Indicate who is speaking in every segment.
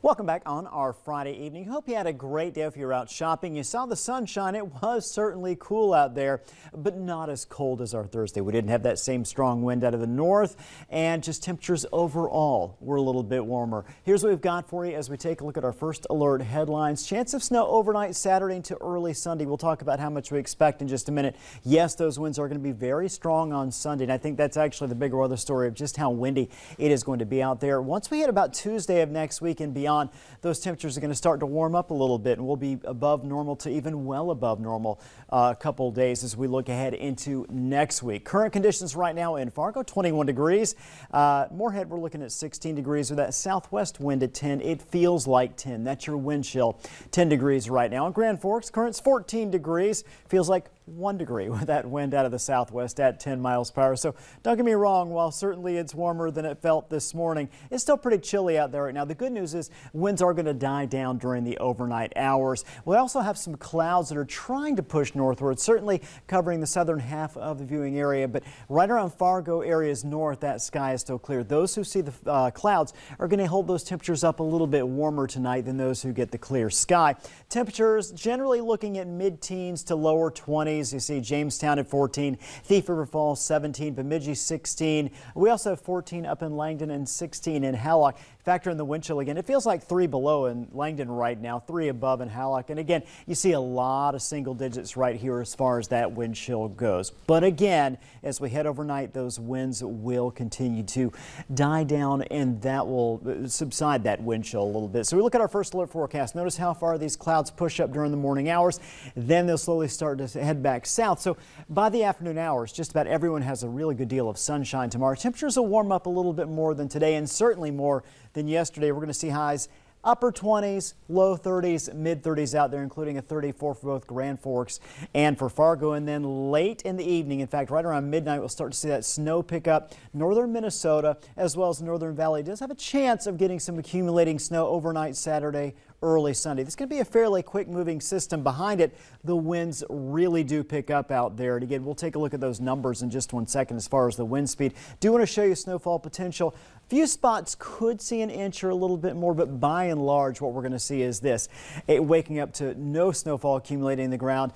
Speaker 1: Welcome back on our Friday evening. Hope you had a great day if you're out shopping. You saw the sunshine. It was certainly cool out there, but not as cold as our Thursday. We didn't have that same strong wind out of the north, and just temperatures overall were a little bit warmer. Here's what we've got for you as we take a look at our first alert headlines. Chance of snow overnight Saturday into early Sunday. We'll talk about how much we expect in just a minute. Yes, those winds are going to be very strong on Sunday, and I think that's actually the bigger weather story of just how windy it is going to be out there. Once we hit about Tuesday of next week and beyond, those temperatures are going to start to warm up a little bit, and we'll be above normal to even well above normal a couple days as we look ahead into next week. Current conditions right now in Fargo, 21 degrees. Moorhead, we're looking at 16 degrees with that southwest wind at 10. It feels like 10. That's your wind chill. 10 degrees right now. In Grand Forks, current's 14 degrees. Feels like 1 degree with that wind out of the southwest at 10 miles per hour. So don't get me wrong, while certainly it's warmer than it felt this morning, it's still pretty chilly out there right now. The good news is winds are going to die down during the overnight hours. We also have some clouds that are trying to push northward, certainly covering the southern half of the viewing area, but right around Fargo areas north, that sky is still clear. Those who see the clouds are going to hold those temperatures up a little bit warmer tonight than those who get the clear sky. Temperatures generally looking at mid-teens to lower 20s. You see Jamestown at 14, Thief River Falls 17, Bemidji 16. We also have 14 up in Langdon and 16 in Hallock. Factor in the wind chill again. It feels like 3 below in Langdon right now, 3 above in Hallock. And again, you see a lot of single digits right here as far as that wind chill goes. But again, as we head overnight, those winds will continue to die down, and that will subside that wind chill a little bit. So we look at our first alert forecast. Notice how far these clouds push up during the morning hours. Then they'll slowly start to head back south. So by the afternoon hours, just about everyone has a really good deal of sunshine tomorrow. Temperatures will warm up a little bit more than today, and certainly more than yesterday. We're going to see highs upper 20s, low 30s, mid 30s out there, including a 34 for both Grand Forks and for Fargo. And then late in the evening, in fact, right around midnight, we'll start to see that snow pick up. Northern Minnesota as well as Northern Valley does have a chance of getting some accumulating snow overnight Saturday, early Sunday. This is going to be a fairly quick moving system behind it. The winds really do pick up out there. And again, we'll take a look at those numbers in just 1 second as far as the wind speed. Do want to show you snowfall potential. Few spots could see an inch or a little bit more, but by and large, what we're going to see is this. Waking up to no snowfall accumulating in the ground,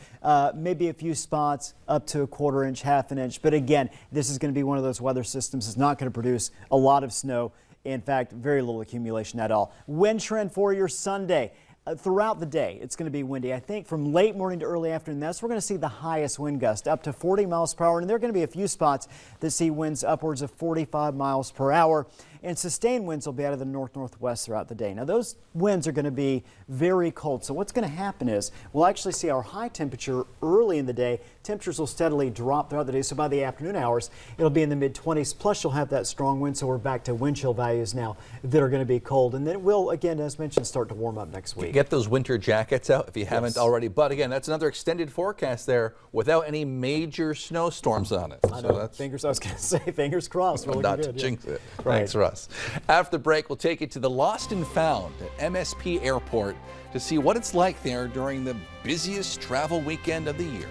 Speaker 1: maybe a few spots up to a quarter inch, half an inch. But again, this is going to be one of those weather systems that's not going to produce a lot of snow. In fact, very little accumulation at all. Wind trend for your Sunday. Throughout the day, it's going to be windy. I think from late morning to early afternoon, that's where we're going to see the highest wind gust, up to 40 miles per hour. And there are going to be a few spots that see winds upwards of 45 miles per hour. And sustained winds will be out of the north-northwest throughout the day. Now, those winds are going to be very cold. So what's going to happen is we'll actually see our high temperature early in the day. Temperatures will steadily drop throughout the day. So by the afternoon hours, it'll be in the mid-20s. Plus, you'll have that strong wind. So we're back to wind chill values now that are going to be cold. And then it will, again, as mentioned, start to warm up next week.
Speaker 2: Get those winter jackets out if you haven't already. But again, that's another extended forecast there without any major snowstorms on it.
Speaker 1: I know. So that's, I was going to say, fingers crossed. We're
Speaker 2: not
Speaker 1: looking
Speaker 2: to jinx it.
Speaker 1: Right.
Speaker 2: Thanks, Russ. After the break, we'll take you to the Lost and Found at MSP Airport to see what it's like there during the busiest travel weekend of the year.